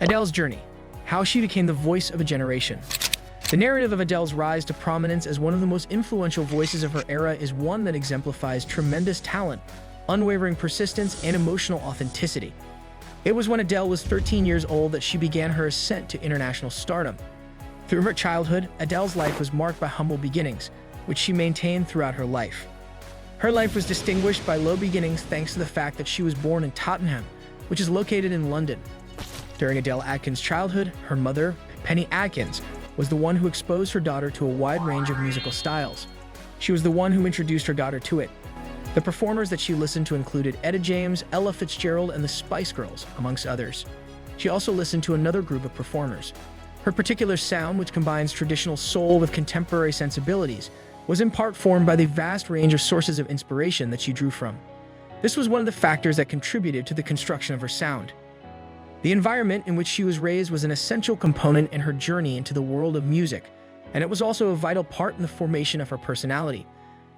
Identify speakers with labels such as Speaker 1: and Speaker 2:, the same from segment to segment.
Speaker 1: Adele's journey, how she became the voice of a generation. The narrative of Adele's rise to prominence as one of the most influential voices of her era is one that exemplifies tremendous talent, unwavering persistence, and emotional authenticity. It was when Adele was 13 years old that she began her ascent to international stardom. Through her childhood, Adele's life was marked by humble beginnings, which she maintained throughout her life. Her life was distinguished by low beginnings thanks to the fact that she was born in Tottenham, which is located in London. During Adele Atkins' childhood, her mother, Penny Atkins, was the one who exposed her daughter to a wide range of musical styles. She was the one who introduced her daughter to it. The performers that she listened to included Etta James, Ella Fitzgerald, and the Spice Girls, amongst others. She also listened to another group of performers. Her particular sound, which combines traditional soul with contemporary sensibilities, was in part formed by the vast range of sources of inspiration that she drew from. This was one of the factors that contributed to the construction of her sound. The environment in which she was raised was an essential component in her journey into the world of music, and it was also a vital part in the formation of her personality.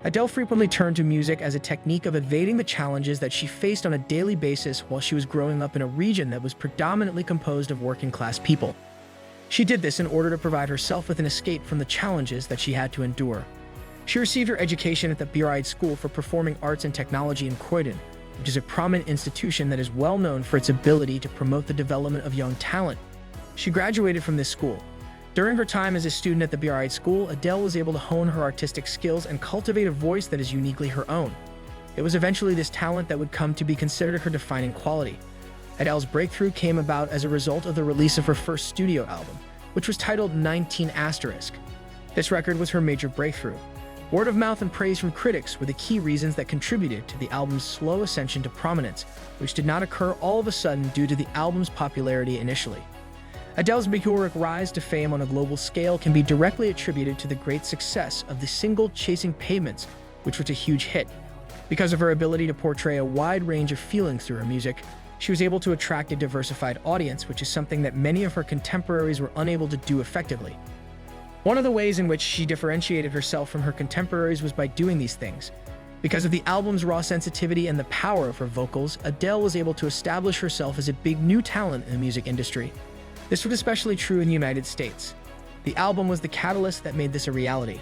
Speaker 1: Adele frequently turned to music as a technique of evading the challenges that she faced on a daily basis while she was growing up in a region that was predominantly composed of working-class people. She did this in order to provide herself with an escape from the challenges that she had to endure. She received her education at the Beeride School for Performing Arts and Technology in Croydon, which is a prominent institution that is well known for its ability to promote the development of young talent. She graduated from this school. During her time as a student at the Beeride School, Adele was able to hone her artistic skills and cultivate a voice that is uniquely her own. It was eventually this talent that would come to be considered her defining quality. Adele's breakthrough came about as a result of the release of her first studio album, which was titled 19 Asterisk. This record was her major breakthrough. Word of mouth and praise from critics were the key reasons that contributed to the album's slow ascension to prominence, which did not occur all of a sudden due to the album's popularity initially. Adele's meteoric rise to fame on a global scale can be directly attributed to the great success of the single Chasing Pavements, which was a huge hit. Because of her ability to portray a wide range of feelings through her music, she was able to attract a diversified audience, which is something that many of her contemporaries were unable to do effectively. One of the ways in which she differentiated herself from her contemporaries was by doing these things. Because of the album's raw sensitivity and the power of her vocals, Adele was able to establish herself as a big new talent in the music industry. This was especially true in the United States. The album was the catalyst that made this a reality.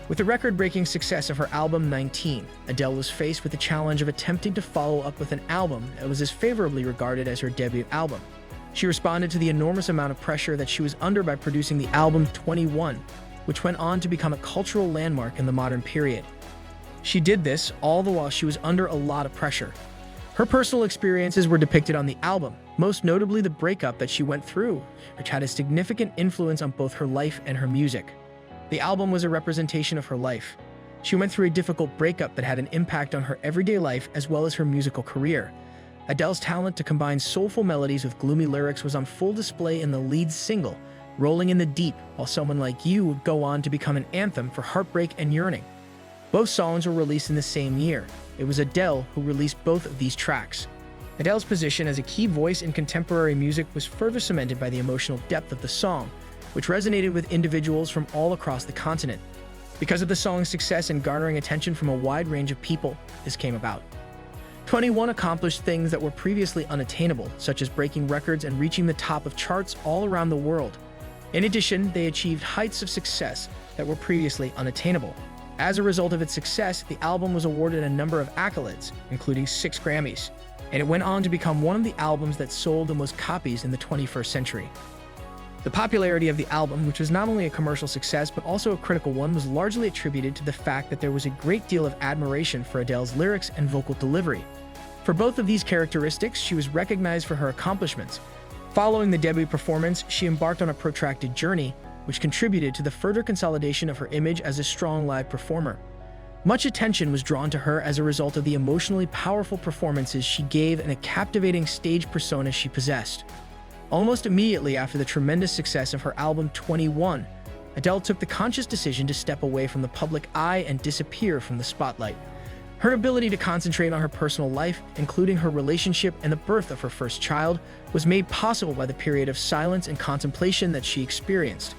Speaker 1: With the record-breaking success of her album 19, Adele was faced with the challenge of attempting to follow up with an album that was as favorably regarded as her debut album. She responded to the enormous amount of pressure that she was under by producing the album 21, which went on to become a cultural landmark in the modern period. She did this all the while she was under a lot of pressure. Her personal experiences were depicted on the album, most notably the breakup that she went through, which had a significant influence on both her life and her music. The album was a representation of her life. She went through a difficult breakup that had an impact on her everyday life as well as her musical career. Adele's talent to combine soulful melodies with gloomy lyrics was on full display in the lead single, Rolling in the Deep, while Someone Like You would go on to become an anthem for heartbreak and yearning. Both songs were released in the same year. It was Adele who released both of these tracks. Adele's position as a key voice in contemporary music was further cemented by the emotional depth of the song, which resonated with individuals from all across the continent. Because of the song's success in garnering attention from a wide range of people, this came about. 21 accomplished things that were previously unattainable, such as breaking records and reaching the top of charts all around the world. In addition, they achieved heights of success that were previously unattainable. As a result of its success, the album was awarded a number of accolades, including 6 Grammys, and it went on to become one of the albums that sold the most copies in the 21st century. The popularity of the album, which was not only a commercial success but also a critical one, was largely attributed to the fact that there was a great deal of admiration for Adele's lyrics and vocal delivery. For both of these characteristics, she was recognized for her accomplishments. Following the debut performance, she embarked on a protracted journey, which contributed to the further consolidation of her image as a strong live performer. Much attention was drawn to her as a result of the emotionally powerful performances she gave and a captivating stage persona she possessed. Almost immediately after the tremendous success of her album 21, Adele took the conscious decision to step away from the public eye and disappear from the spotlight. Her ability to concentrate on her personal life, including her relationship and the birth of her first child, was made possible by the period of silence and contemplation that she experienced.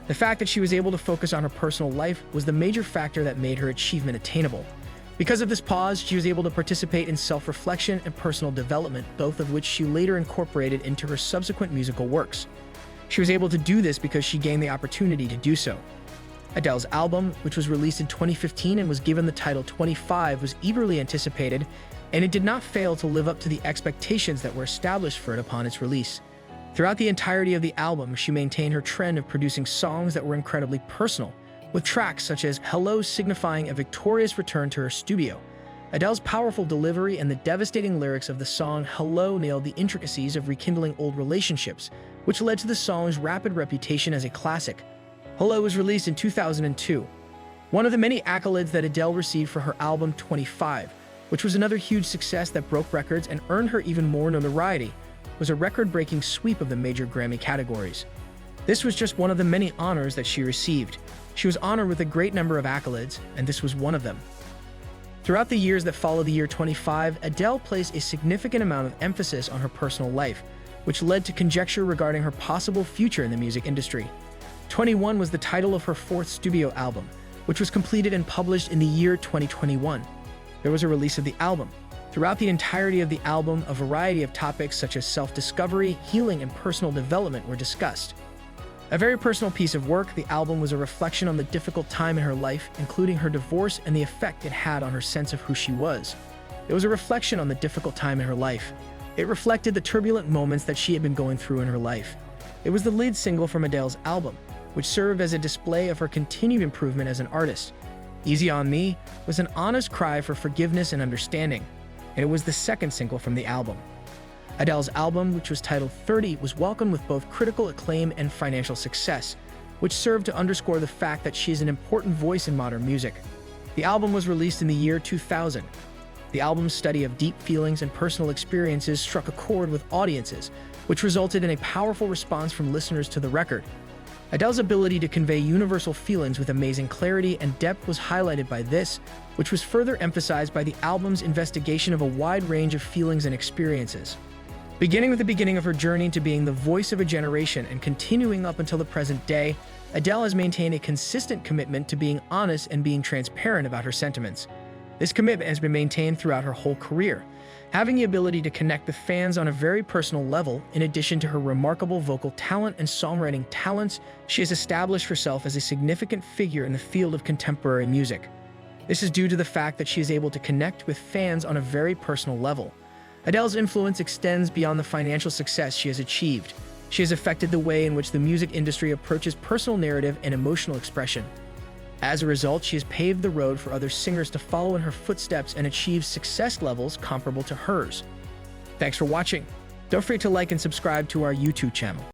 Speaker 1: The fact that she was able to focus on her personal life was the major factor that made her achievement attainable. Because of this pause, she was able to participate in self-reflection and personal development, both of which she later incorporated into her subsequent musical works. She was able to do this because she gained the opportunity to do so. Adele's album, which was released in 2015 and was given the title 25, was eagerly anticipated, and it did not fail to live up to the expectations that were established for it upon its release. Throughout the entirety of the album, she maintained her trend of producing songs that were incredibly personal, with tracks such as Hello signifying a victorious return to her studio. Adele's powerful delivery and the devastating lyrics of the song Hello nailed the intricacies of rekindling old relationships, which led to the song's rapid reputation as a classic. Hello was released in 2002. One of the many accolades that Adele received for her album 25, which was another huge success that broke records and earned her even more notoriety, was a record-breaking sweep of the major Grammy categories. This was just one of the many honors that she received. She was honored with a great number of accolades, and this was one of them. Throughout the years that followed the year 25, Adele placed a significant amount of emphasis on her personal life, which led to conjecture regarding her possible future in the music industry. 21 was the title of her fourth studio album, which was completed and published in the year 2021. There was a release of the album. Throughout the entirety of the album, a variety of topics such as self-discovery, healing, and personal development were discussed. A very personal piece of work, the album was a reflection on the difficult time in her life, including her divorce and the effect it had on her sense of who she was. It was a reflection on the difficult time in her life. It reflected the turbulent moments that she had been going through in her life. It was the lead single from Adele's album, which served as a display of her continued improvement as an artist. Easy on Me was an honest cry for forgiveness and understanding, and it was the second single from the album. Adele's album, which was titled 30, was welcomed with both critical acclaim and financial success, which served to underscore the fact that she is an important voice in modern music. The album was released in the year 2000. The album's study of deep feelings and personal experiences struck a chord with audiences, which resulted in a powerful response from listeners to the record. Adele's ability to convey universal feelings with amazing clarity and depth was highlighted by this, which was further emphasized by the album's investigation of a wide range of feelings and experiences. Beginning with the beginning of her journey to being the voice of a generation and continuing up until the present day, Adele has maintained a consistent commitment to being honest and being transparent about her sentiments. This commitment has been maintained throughout her whole career, having the ability to connect with fans on a very personal level. In addition to her remarkable vocal talent and songwriting talents, she has established herself as a significant figure in the field of contemporary music. This is due to the fact that she is able to connect with fans on a very personal level. Adele's influence extends beyond the financial success she has achieved. She has affected the way in which the music industry approaches personal narrative and emotional expression. As a result, she has paved the road for other singers to follow in her footsteps and achieve success levels comparable to hers. Thanks for watching. Don't forget to like and subscribe to our YouTube channel.